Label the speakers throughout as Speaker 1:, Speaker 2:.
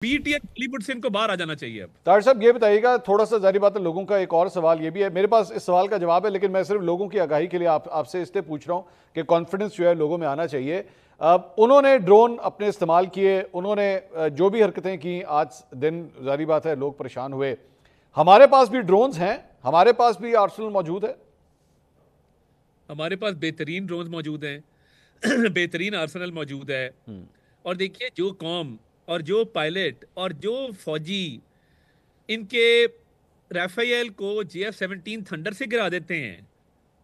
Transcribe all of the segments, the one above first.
Speaker 1: BTS Bollywood से इनको बाहर आ जाना चाहिए अब।
Speaker 2: तार साहब ये बताइएगा, थोड़ा सा जारी बात है, लोगों का एक और सवाल ये भी है, मेरे पास इस सवाल का जवाब है लेकिन मैं सिर्फ लोगों की आगाही के लिए आपसे इसलिए पूछ रहा हूं कि कॉन्फिडेंस जो है लोगों में आना चाहिए। उन्होंने ड्रोन अपने इस्तेमाल किए, उन्होंने जो भी हरकतें की, आज दिन जारी बात है लोग परेशान हुए। हमारे पास भी ड्रोन्स हैं, हमारे पास भी आर्सेनल मौजूद है।
Speaker 1: हमारे पास बेहतरीन ड्रोन मौजूद हैं बेहतरीन आर्सेनल मौजूद है। और देखिए जो कौम और जो पायलट और जो फौजी इनके राफेल को JF-17 थंडर से गिरा देते हैं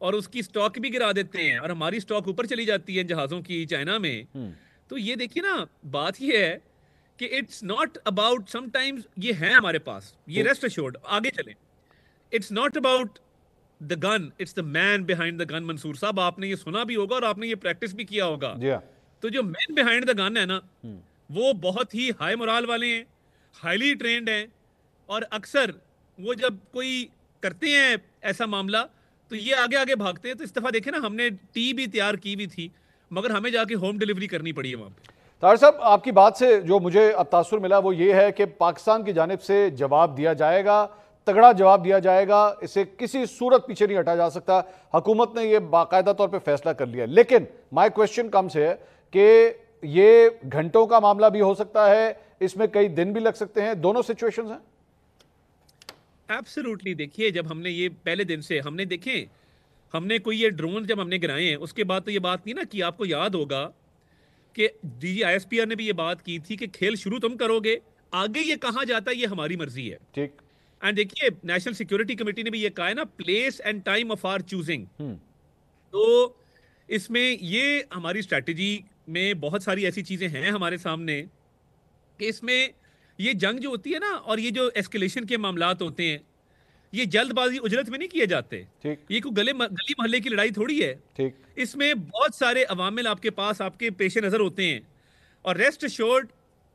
Speaker 1: और उसकी स्टॉक भी गिरा देते हैं और हमारी स्टॉक ऊपर चली जाती है जहाजों की चाइना में। तो ये देखिए ना, बात ये है कि इट्स नॉट अबाउट, समटाइम्स ये है हमारे पास, ये रेस्ट अश्योर्ड आगे चले। It's not about the gun, it's the man behind the gun. Mansoor साहब, आपने ये सुना भी होगा और आपने ये प्रैक्टिस भी किया होगा।
Speaker 2: जी हाँ।
Speaker 1: तो जो मैन बिहाइंड द गन है ना, वो बहुत ही हाई मोराल वाले हैं, हाईली ट्रेंड हैं। और अक्सर वो जब कोई करते हैं ऐसा मामला तो ये आगे आगे भागते हैं। तो इस दफा देखे ना, हमने टी भी तैयार की भी थी मगर हमें जाके होम डिलीवरी करनी पड़ी है वहां पे।
Speaker 2: तार साहब, आपकी बात से जो मुझे अब तासुर मिला वो ये है कि पाकिस्तान की जानिब से जवाब दिया जाएगा, तगड़ा जवाब दिया जाएगा, इसे किसी सूरत पीछे नहीं हटा जा सकता। हुकूमत ने यह बाकायदा तौर पे फैसला कर लिया। लेकिन माय क्वेश्चन कम्स है कि ये घंटों का मामला भी हो सकता है, इसमें कई दिन भी लग सकते हैं, दोनों सिचुएशंस हैं।
Speaker 1: एब्सोल्युटली। देखिए, जब हमने ये पहले दिन से हमने देखे, हमने कोई ये ड्रोन जब हमने गिराए हैं उसके बाद तो ये बात नहीं ना कि आपको याद होगा कि DGISPR ने भी ये बात की थी कि खेल शुरू तुम करोगे, आगे ये कहां जाता है ये हमारी मर्जी है।
Speaker 2: ठीक।
Speaker 1: एंड देखिए, नेशनल सिक्योरिटी कमेटी ने भी ये कहा है ना, place and time of our choosing. तो इसमें ये हमारी स्ट्रैटेजी में बहुत सारी ऐसी चीजें हैं हमारे सामने कि इसमें ये जंग जो होती है ना और ये जो एस्केलेशन के मामलात होते हैं, ये जल्दबाजी उजरत में नहीं किए जाते।
Speaker 2: ठीक।
Speaker 1: ये कोई गली मोहल्ले की लड़ाई थोड़ी है।
Speaker 2: ठीक।
Speaker 1: इसमें बहुत सारे अवामिल आपके पास, आपके पेश नजर होते हैं। और रेस्ट अश्योर्ड,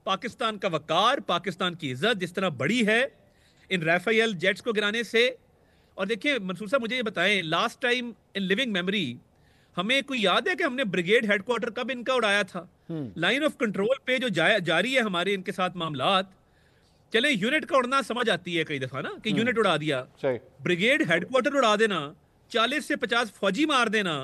Speaker 1: पाकिस्तान का वकार, पाकिस्तान की इज्जत जिस तरह बड़ी है इन राफेल जेट्स को गिराने से। और देखिए मंसूर साहब, मुझे ये बताएं, last time in living memory हमें कोई याद है कि हमने ब्रिगेड हेडक्वार्टर कब इनका उड़ाया था? लाइन ऑफ कंट्रोल पे जो जारी है हमारे इनके साथ मामलात, चले यूनिट का उड़ना समझ आती है कई दफा ना कि यूनिट उड़ा दिया,
Speaker 2: सही।
Speaker 1: ब्रिगेड हेडक्वार्टर उड़ा देना, 40 से 50 फौजी मार देना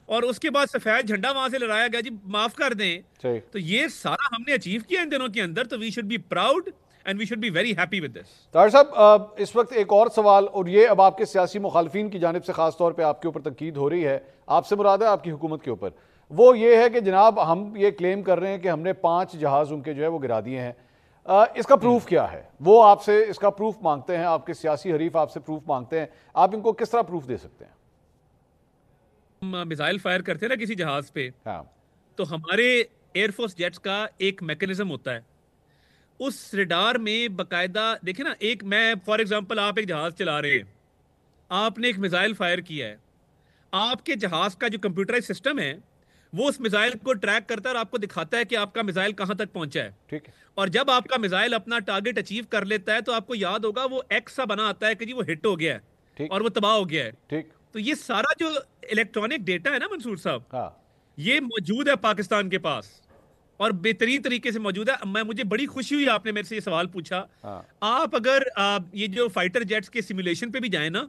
Speaker 1: और उसके बाद सफेद झंडा वहां से लहराया गया जी माफ कर दें।
Speaker 2: सही।
Speaker 1: तो ये सारा हमने अचीव किया इन दिनों के अंदर। तो we should be proud and we should be very happy with this.
Speaker 2: तार साहब, इस वक्त एक और सवाल, और ये अब आपके सियासी मुखालफिन की जानिब से खास तौर पे आपके ऊपर तनकीद हो रही है, आपसे मुराद है आपकी हुकूमत के ऊपर। वो ये है कि जनाब हम ये क्लेम कर रहे हैं कि हमने 5 जहाज उनके जो है वो गिरा दिए हैं। इसका प्रूफ क्या है? वो आपसे इसका प्रूफ मांगते हैं, आपके सियासी हरीफ आपसे प्रूफ मांगते हैं। आप इनको किस तरह प्रूफ दे सकते हैं?
Speaker 1: हम मिसाइल फायर करते हैं ना किसी जहाज पे,
Speaker 2: हाँ।
Speaker 1: तो हमारे एयरफोर्स जेट्स का एक मैकेनिज्म होता है, उस रडार में बकायदा देखे ना, एक मैं फॉर एग्जांपल, आप एक जहाज चला रहे हैं, आपने एक मिसाइल फायर किया है, आपके जहाज का जो कंप्यूटराइज सिस्टम है वो उस मिसाइल को ट्रैक करता है और आपको दिखाता है कि आपका मिसाइल कहां तक पहुंचा है।
Speaker 2: ठीक है।
Speaker 1: और जब आपका मिसाइल अपना टारगेट अचीव कर लेता है तो आपको याद होगा वो एक्स सा बना आता है कि जी वो हिट हो गया है
Speaker 2: ठीक।
Speaker 1: और वो तबाह हो गया है।
Speaker 2: ठीक।
Speaker 1: तो ये सारा जो इलेक्ट्रॉनिक डेटा है ना मंसूर साहब,
Speaker 2: हाँ।
Speaker 1: ये मौजूद है पाकिस्तान के पास और बेहतरीन तरीके से मौजूद है। मुझे बड़ी खुशी हुई आपने मेरे से ये सवाल पूछा।
Speaker 2: हाँ।
Speaker 1: आप अगर ये जो फाइटर जेट्स के सिमुलेशन पे भी जाए ना,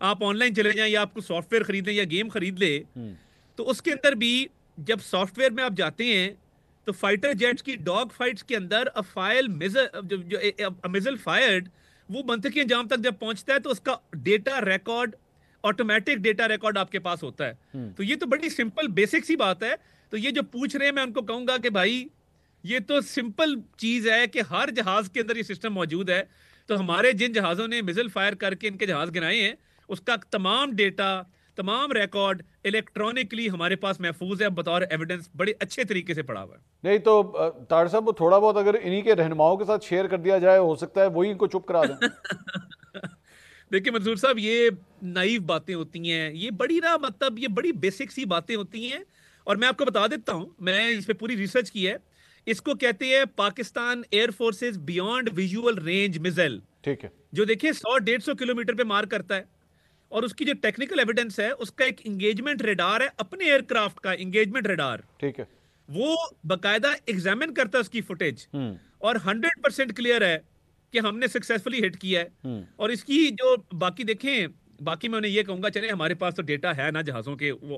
Speaker 1: आप ऑनलाइन चले जाएं या आपको सॉफ्टवेयर खरीद लें या गेम खरीद ले, तो उसके अंदर भी जब सॉफ्टवेयर में आप जाते हैं तो फाइटर जेट्स की डॉग फाइट्स के अंदर अ फाइल मिसाइल फायर्ड, वो मंतकी अंजाम तक जब पहुंचता है तो उसका data record, automatic data record आपके पास होता है। तो ये तो बड़ी सिंपल बेसिक सी बात है। तो ये जो पूछ रहे हैं, मैं उनको कहूंगा कि भाई ये तो सिंपल चीज है कि हर जहाज के अंदर ये सिस्टम मौजूद है। तो हमारे जिन जहाजों ने मिसाइल फायर करके इनके जहाज गिराए हैं, उसका तमाम डेटा, तमाम रिकॉर्ड इलेक्ट्रॉनिकली हमारे पास महफूज है, बतौर एविडेंस बड़े अच्छे तरीके से पड़ा हुआ है।
Speaker 2: नहीं तो तार साहब, वो थोड़ा बहुत अगर इन्हीं के रहनुमाओं के साथ शेयर कर दिया जाए, हो सकता है वही इनको चुप करा दें।
Speaker 1: देखिए मंसूर साहब, ये नाइव बातें होती हैं, ये बड़ी ना, मतलब ये बड़ी बेसिक सी बातें होती हैं। और मैं आपको बता देता हूं, मैं इस पे पूरी रिसर्च की है। इसको कहते हैं Pakistan air forces beyond visual range missile,
Speaker 2: ठीक है।
Speaker 1: जो देखिए 100-150 किलोमीटर पे मार करता है। और उसकी जो टेक्निकल एविडेंस है, उसका एक इंगेजमेंट रेडार है, अपने एयरक्राफ्ट का इंगेजमेंट रेडार।
Speaker 2: ठीक है।
Speaker 1: वो बकायदा एग्जामिन करता है उसकी फुटेज और 100% क्लियर है कि हमने सक्सेसफुली हिट किया है। और इसकी जो बाकी देखें, बाकी मैं उन्हें ये कहूंगा, चले हमारे पास तो डेटा है ना जहाजों के, वो